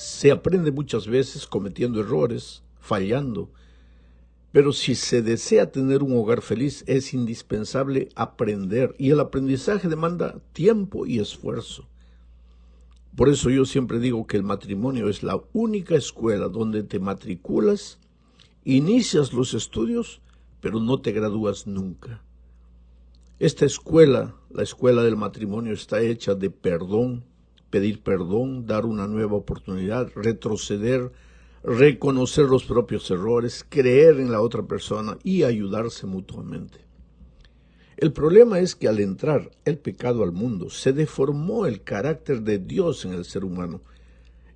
Se aprende muchas veces cometiendo errores, fallando, pero si se desea tener un hogar feliz es indispensable aprender y el aprendizaje demanda tiempo y esfuerzo. Por eso yo siempre digo que el matrimonio es la única escuela donde te matriculas, inicias los estudios, pero no te gradúas nunca. Esta escuela, la escuela del matrimonio, está hecha de perdón, pedir perdón, dar una nueva oportunidad, retroceder, reconocer los propios errores, creer en la otra persona y ayudarse mutuamente. El problema es que al entrar el pecado al mundo, se deformó el carácter de Dios en el ser humano.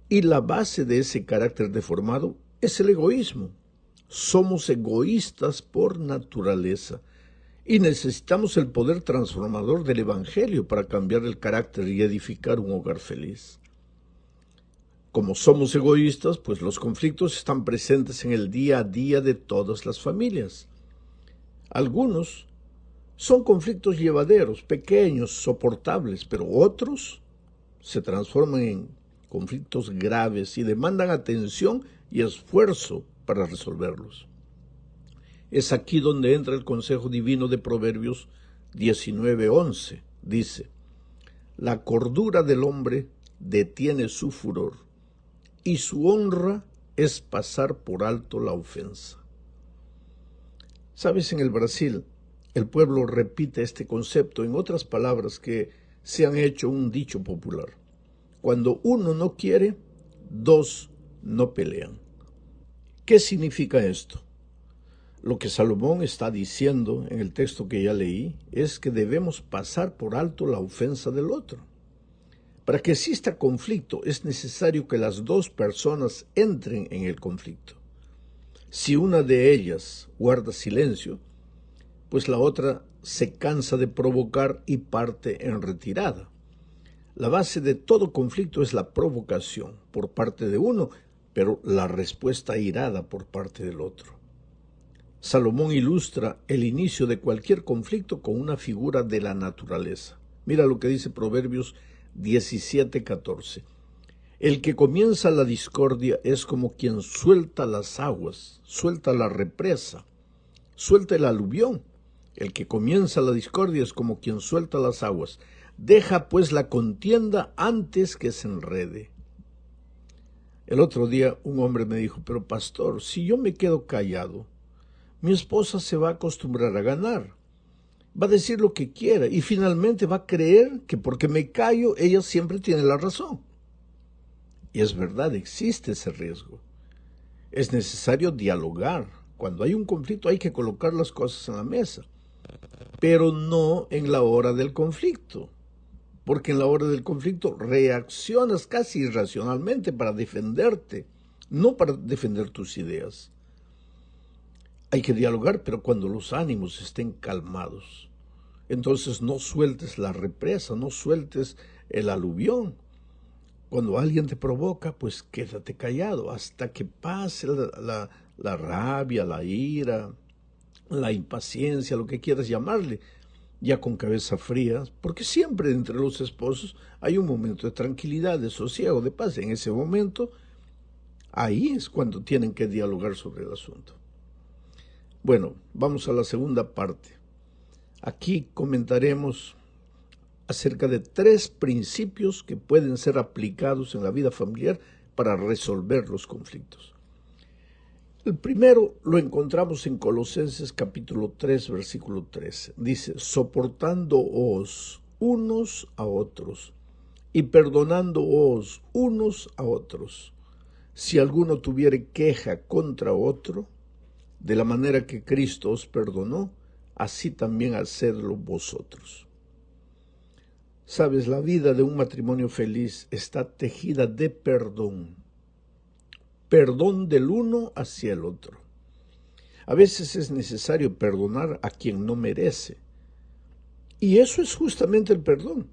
Y la base de ese carácter deformado es el egoísmo. Somos egoístas por naturaleza. Y necesitamos el poder transformador del Evangelio para cambiar el carácter y edificar un hogar feliz. Como somos egoístas, pues los conflictos están presentes en el día a día de todas las familias. Algunos son conflictos llevaderos, pequeños, soportables, pero otros se transforman en conflictos graves y demandan atención y esfuerzo para resolverlos. Es aquí donde entra el consejo divino de Proverbios 19:11. Dice: la cordura del hombre detiene su furor, y su honra es pasar por alto la ofensa. ¿Sabes? En el Brasil, el pueblo repite este concepto en otras palabras que se han hecho un dicho popular. Cuando uno no quiere, dos no pelean. ¿Qué significa esto? Lo que Salomón está diciendo en el texto que ya leí es que debemos pasar por alto la ofensa del otro. Para que exista conflicto es necesario que las dos personas entren en el conflicto. Si una de ellas guarda silencio, pues la otra se cansa de provocar y parte en retirada. La base de todo conflicto es la provocación por parte de uno, pero la respuesta airada por parte del otro. Salomón ilustra el inicio de cualquier conflicto con una figura de la naturaleza. Mira lo que dice Proverbios 17:14. El que comienza la discordia es como quien suelta las aguas, suelta la represa, suelta el aluvión. El que comienza la discordia es como quien suelta las aguas. Deja pues la contienda antes que se enrede. El otro día un hombre me dijo: pero pastor, si yo me quedo callado, mi esposa se va a acostumbrar a ganar. Va a decir lo que quiera y finalmente va a creer que porque me callo, ella siempre tiene la razón. Y es verdad, existe ese riesgo. Es necesario dialogar. Cuando hay un conflicto hay que colocar las cosas en la mesa, pero no en la hora del conflicto, porque en la hora del conflicto reaccionas casi irracionalmente para defenderte, no para defender tus ideas. Hay que dialogar, pero cuando los ánimos estén calmados. Entonces no sueltes la represa, no sueltes el aluvión. Cuando alguien te provoca, pues quédate callado hasta que pase la rabia, la ira, la impaciencia, lo que quieras llamarle, ya con cabeza fría, porque siempre entre los esposos hay un momento de tranquilidad, de sosiego, de paz. En ese momento, ahí es cuando tienen que dialogar sobre el asunto. Bueno, vamos a la segunda parte. Aquí comentaremos acerca de 3 principios que pueden ser aplicados en la vida familiar para resolver los conflictos. El primero lo encontramos en Colosenses capítulo 3, versículo 13. Dice: soportándoos unos a otros y perdonándoos unos a otros, si alguno tuviere queja contra otro, de la manera que Cristo os perdonó, así también hacedlo vosotros. Sabes, la vida de un matrimonio feliz está tejida de perdón. Perdón del uno hacia el otro. A veces es necesario perdonar a quien no merece. Y eso es justamente el perdón.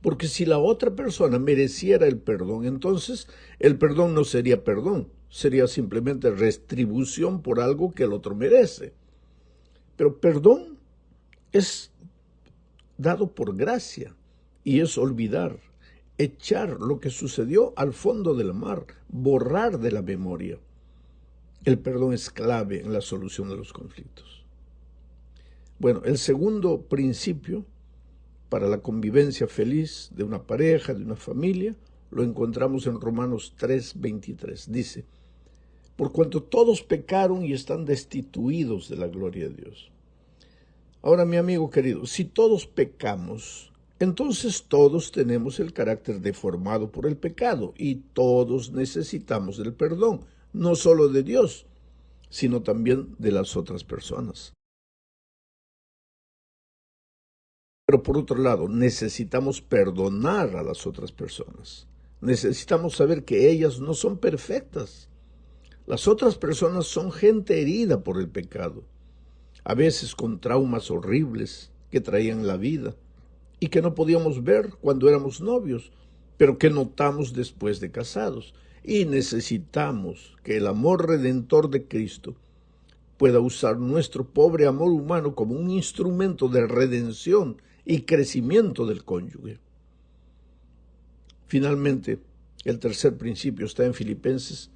Porque si la otra persona mereciera el perdón, entonces el perdón no sería perdón, sería simplemente retribución por algo que el otro merece. Pero perdón es dado por gracia y es olvidar, echar lo que sucedió al fondo del mar, borrar de la memoria. El perdón es clave en la solución de los conflictos. Bueno, el segundo principio para la convivencia feliz de una pareja, de una familia, lo encontramos en Romanos 3:23. Dice, por cuanto todos pecaron y están destituidos de la gloria de Dios. Ahora, mi amigo querido, si todos pecamos, entonces todos tenemos el carácter deformado por el pecado y todos necesitamos del perdón, no solo de Dios, sino también de las otras personas. Pero por otro lado, necesitamos perdonar a las otras personas. Necesitamos saber que ellas no son perfectas. Las otras personas son gente herida por el pecado, a veces con traumas horribles que traían la vida y que no podíamos ver cuando éramos novios, pero que notamos después de casados. Y necesitamos que el amor redentor de Cristo pueda usar nuestro pobre amor humano como un instrumento de redención y crecimiento del cónyuge. Finalmente, el tercer principio está en Filipenses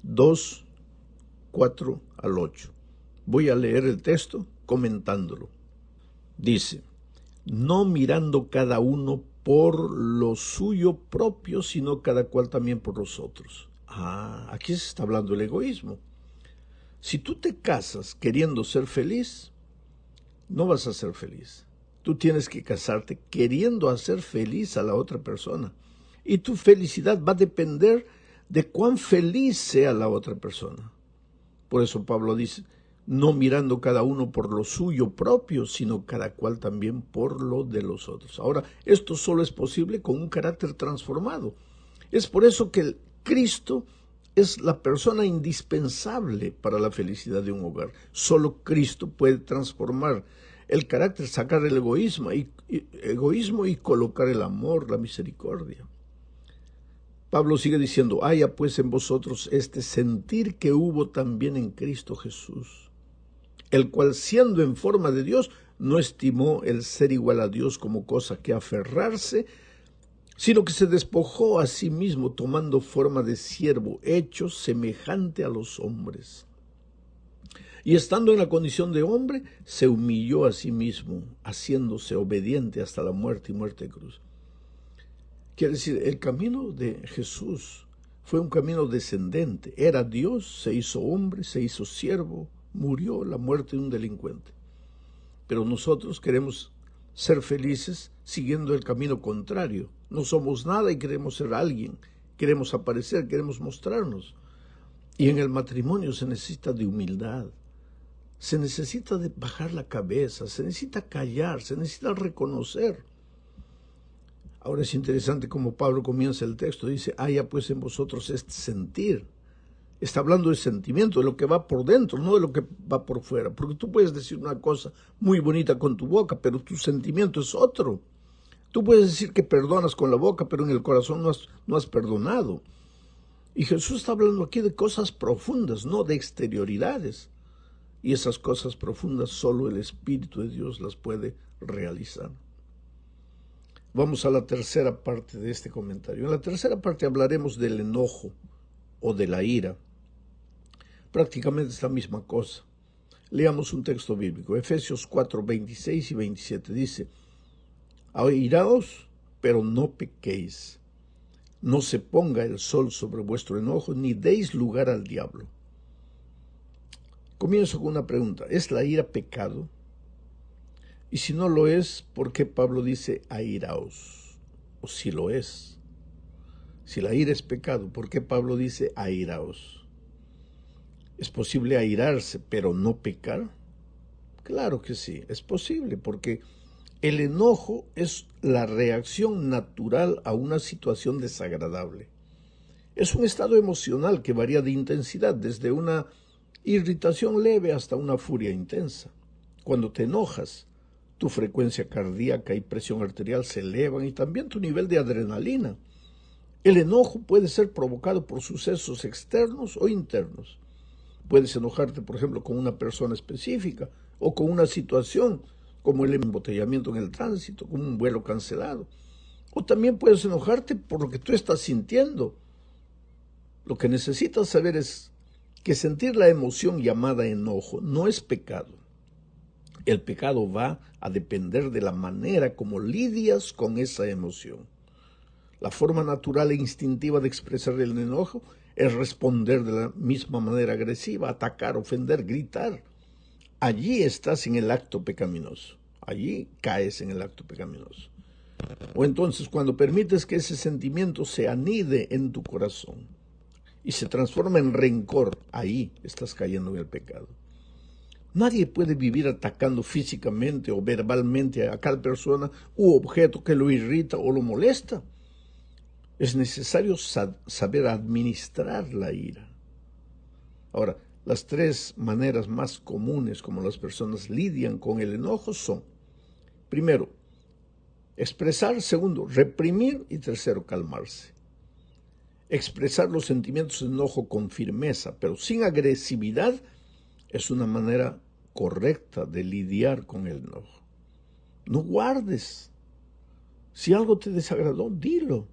2, 4 al 8. Voy a leer el texto comentándolo. Dice, no mirando cada uno por lo suyo propio, sino cada cual también por los otros. Aquí se está hablando del egoísmo. Si tú te casas queriendo ser feliz, no vas a ser feliz. Tú tienes que casarte queriendo hacer feliz a la otra persona. Y tu felicidad va a depender de cuán feliz sea la otra persona. Por eso Pablo dice, no mirando cada uno por lo suyo propio, sino cada cual también por lo de los otros. Ahora, esto solo es posible con un carácter transformado. Es por eso que Cristo es la persona indispensable para la felicidad de un hogar. Solo Cristo puede transformar el carácter, sacar el egoísmo y colocar el amor, la misericordia. Pablo sigue diciendo, haya pues en vosotros este sentir que hubo también en Cristo Jesús, el cual siendo en forma de Dios, no estimó el ser igual a Dios como cosa que aferrarse, sino que se despojó a sí mismo tomando forma de siervo, hecho semejante a los hombres. Y estando en la condición de hombre, se humilló a sí mismo, haciéndose obediente hasta la muerte y muerte de cruz. Quiere decir, el camino de Jesús fue un camino descendente. Era Dios, se hizo hombre, se hizo siervo, murió la muerte de un delincuente. Pero nosotros queremos ser felices siguiendo el camino contrario. No somos nada y queremos ser alguien. Queremos aparecer, queremos mostrarnos. Y en el matrimonio se necesita de humildad. Se necesita de bajar la cabeza, se necesita callar, se necesita reconocer. Ahora es interesante cómo Pablo comienza el texto. Dice, haya pues en vosotros este sentir. Está hablando de sentimiento, de lo que va por dentro, no de lo que va por fuera. Porque tú puedes decir una cosa muy bonita con tu boca, pero tu sentimiento es otro. Tú puedes decir que perdonas con la boca, pero en el corazón no has perdonado. Y Jesús está hablando aquí de cosas profundas, no de exterioridades. Y esas cosas profundas solo el Espíritu de Dios las puede realizar. Vamos a la tercera parte de este comentario. En la tercera parte hablaremos del enojo o de la ira. Prácticamente es la misma cosa. Leamos un texto bíblico. Efesios 4, 26 y 27 dice, airaos, pero no pequéis. No se ponga el sol sobre vuestro enojo, ni deis lugar al diablo. Comienzo con una pregunta. ¿Es la ira pecado? Y si no lo es, ¿por qué Pablo dice airaos? O si lo es. Si la ira es pecado, ¿por qué Pablo dice airaos? ¿Es posible airarse pero no pecar? Claro que sí, es posible, porque el enojo es la reacción natural a una situación desagradable. Es un estado emocional que varía de intensidad, desde una irritación leve hasta una furia intensa. Cuando te enojas, tu frecuencia cardíaca y presión arterial se elevan y también tu nivel de adrenalina. El enojo puede ser provocado por sucesos externos o internos. Puedes enojarte, por ejemplo, con una persona específica o con una situación como el embotellamiento en el tránsito, como un vuelo cancelado. O también puedes enojarte por lo que tú estás sintiendo. Lo que necesitas saber es que sentir la emoción llamada enojo no es pecado. El pecado va a depender de la manera como lidias con esa emoción. La forma natural e instintiva de expresar el enojo es responder de la misma manera agresiva, atacar, ofender, gritar. Allí estás en el acto pecaminoso. Allí caes en el acto pecaminoso. O entonces cuando permites que ese sentimiento se anide en tu corazón y se transforma en rencor, ahí estás cayendo en el pecado. Nadie puede vivir atacando físicamente o verbalmente a cada persona u objeto que lo irrita o lo molesta. Es necesario saber administrar la ira. Ahora, las tres maneras más comunes como las personas lidian con el enojo son, primero, expresar, segundo, reprimir y tercero, calmarse. Expresar los sentimientos de enojo con firmeza, pero sin agresividad, es una manera correcta de lidiar con el enojo. No guardes. Si algo te desagradó, dilo.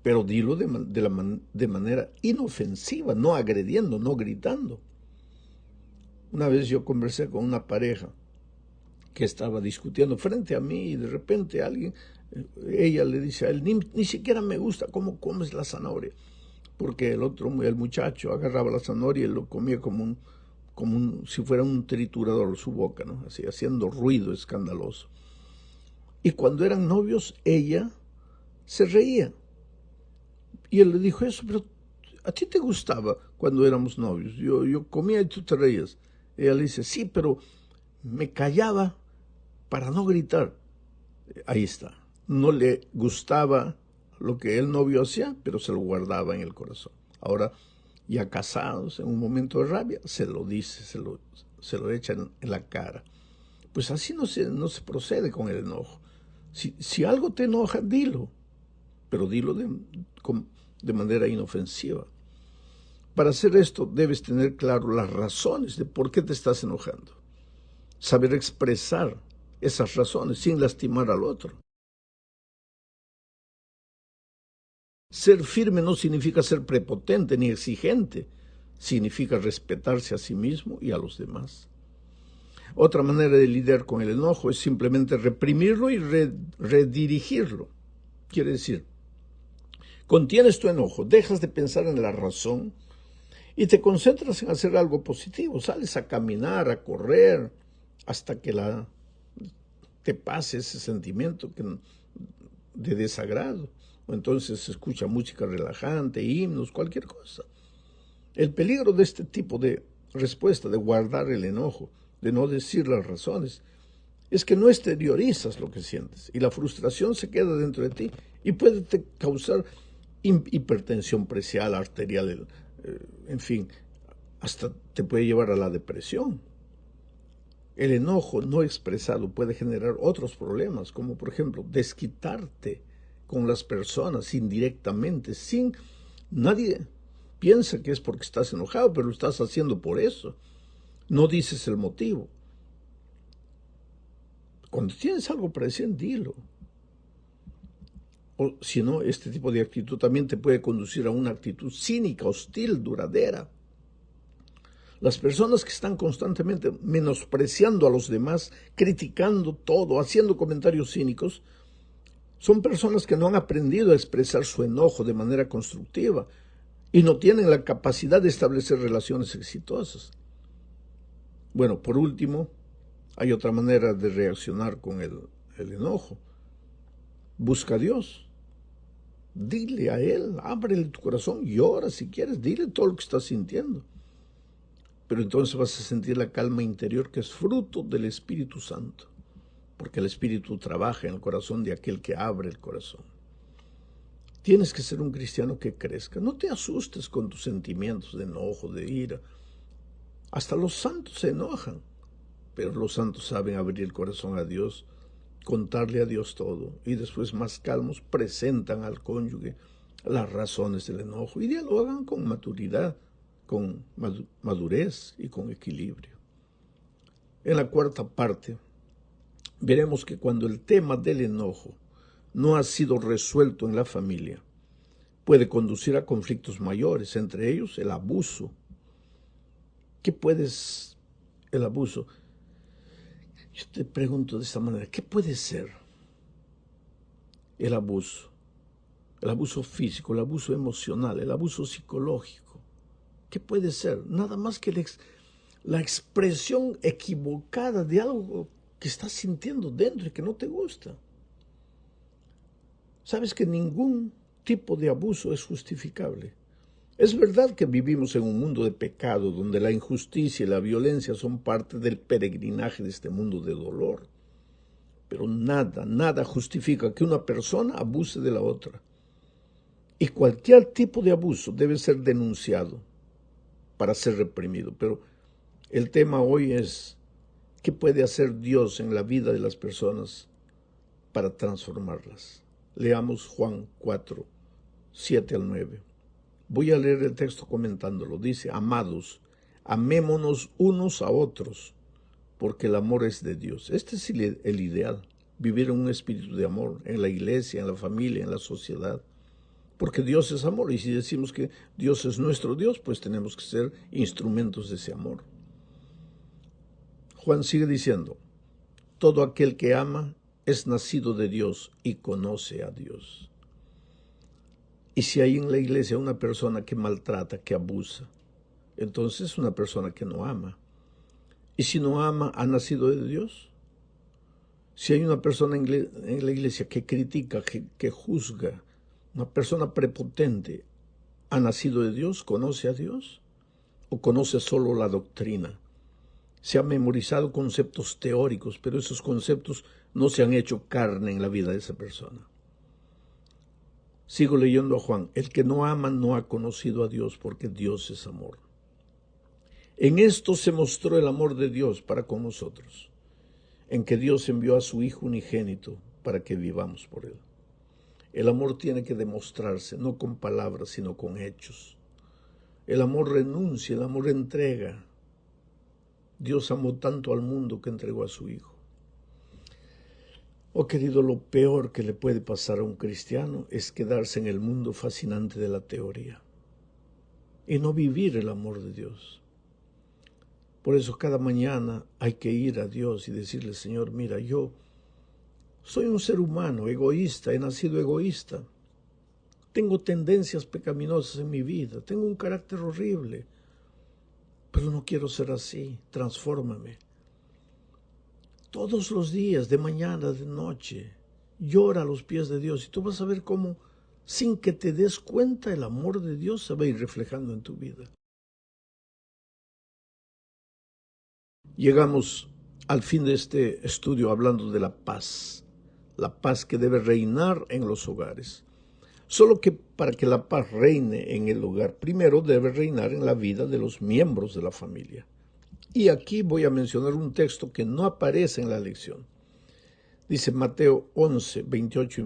Pero dilo de manera inofensiva, no agrediendo, no gritando. Una vez yo conversé con una pareja que estaba discutiendo frente a mí y de repente ella le dice a él, ni siquiera me gusta cómo comes la zanahoria. Porque el muchacho agarraba la zanahoria y lo comía como si fuera un triturador su boca, ¿no? Así, haciendo ruido escandaloso. Y cuando eran novios, ella se reía. Y él le dijo eso, pero ¿a ti te gustaba cuando éramos novios? Yo comía y tú te reías. Ella le dice, sí, pero me callaba para no gritar. Ahí está. No le gustaba lo que el novio hacía, pero se lo guardaba en el corazón. Ahora, ya casados, en un momento de rabia, se lo dice, se lo echa en la cara. Pues así no se procede con el enojo. Si algo te enoja, dilo, pero dilo de manera inofensiva. Para hacer esto debes tener claro las razones de por qué te estás enojando. Saber expresar esas razones sin lastimar al otro. Ser firme no significa ser prepotente ni exigente, significa respetarse a sí mismo y a los demás. Otra manera de lidiar con el enojo es simplemente reprimirlo y redirigirlo. Quiere decir, contienes tu enojo, dejas de pensar en la razón y te concentras en hacer algo positivo. Sales a caminar, a correr, hasta que te pase ese sentimiento de desagrado. O entonces se escucha música relajante, himnos, cualquier cosa. El peligro de este tipo de respuesta, de guardar el enojo, de no decir las razones, es que no exteriorizas lo que sientes y la frustración se queda dentro de ti y puede causar hipertensión presial, arterial, en fin, hasta te puede llevar a la depresión. El enojo no expresado puede generar otros problemas, como por ejemplo desquitarte con las personas indirectamente, nadie piensa que es porque estás enojado, pero lo estás haciendo por eso. No dices el motivo. Cuando tienes algo para decir, dilo. O si no, este tipo de actitud también te puede conducir a una actitud cínica, hostil, duradera. Las personas que están constantemente menospreciando a los demás, criticando todo, haciendo comentarios cínicos, son personas que no han aprendido a expresar su enojo de manera constructiva y no tienen la capacidad de establecer relaciones exitosas. Bueno, por último, hay otra manera de reaccionar con el enojo. Busca a Dios. Dile a Él, ábrele tu corazón, llora si quieres, dile todo lo que estás sintiendo. Pero entonces vas a sentir la calma interior que es fruto del Espíritu Santo, porque el Espíritu trabaja en el corazón de aquel que abre el corazón. Tienes que ser un cristiano que crezca. No te asustes con tus sentimientos de enojo, de ira. Hasta los santos se enojan, pero los santos saben abrir el corazón a Dios, contarle a Dios todo, y después más calmos presentan al cónyuge las razones del enojo y dialogan con maturidad, con madurez y con equilibrio. En la cuarta parte veremos que cuando el tema del enojo no ha sido resuelto en la familia, puede conducir a conflictos mayores, entre ellos el abuso. ¿Qué puedes el abuso? Yo te pregunto de esta manera, ¿qué puede ser el abuso? El abuso físico, el abuso emocional, el abuso psicológico. ¿Qué puede ser? Nada más que la expresión equivocada de algo que estás sintiendo dentro y que no te gusta. Sabes que ningún tipo de abuso es justificable. Es verdad que vivimos en un mundo de pecado donde la injusticia y la violencia son parte del peregrinaje de este mundo de dolor. Pero nada justifica que una persona abuse de la otra. Y cualquier tipo de abuso debe ser denunciado para ser reprimido. Pero el tema hoy es, ¿qué puede hacer Dios en la vida de las personas para transformarlas? Leamos Juan 4, 7 al 9. Voy a leer el texto comentándolo. Dice, amados, amémonos unos a otros, porque el amor es de Dios. Este es el ideal, vivir en un espíritu de amor, en la iglesia, en la familia, en la sociedad. Porque Dios es amor, y si decimos que Dios es nuestro Dios, pues tenemos que ser instrumentos de ese amor. Juan sigue diciendo, todo aquel que ama es nacido de Dios y conoce a Dios. Y si hay en la iglesia una persona que maltrata, que abusa, entonces es una persona que no ama. Y si no ama, ¿ha nacido de Dios? Si hay una persona en la iglesia que critica, que juzga, una persona prepotente, ¿ha nacido de Dios? ¿Conoce a Dios? ¿O conoce solo la doctrina? Se han memorizado conceptos teóricos, pero esos conceptos no se han hecho carne en la vida de esa persona. Sigo leyendo a Juan. El que no ama no ha conocido a Dios, porque Dios es amor. En esto se mostró el amor de Dios para con nosotros, en que Dios envió a su Hijo unigénito para que vivamos por Él. El amor tiene que demostrarse, no con palabras, sino con hechos. El amor renuncia, el amor entrega. Dios amó tanto al mundo que entregó a su Hijo. Oh querido, lo peor que le puede pasar a un cristiano es quedarse en el mundo fascinante de la teoría y no vivir el amor de Dios. Por eso cada mañana hay que ir a Dios y decirle, Señor, mira, yo soy un ser humano, egoísta, he nacido egoísta. Tengo tendencias pecaminosas en mi vida, tengo un carácter horrible, pero no quiero ser así, transfórmame. Todos los días, de mañana, de noche, llora a los pies de Dios y tú vas a ver cómo, sin que te des cuenta, el amor de Dios se va a ir reflejando en tu vida. Llegamos al fin de este estudio hablando de la paz que debe reinar en los hogares. Solo que para que la paz reine en el hogar, primero debe reinar en la vida de los miembros de la familia. Y aquí voy a mencionar un texto que no aparece en la lección. Dice Mateo 11, 28 y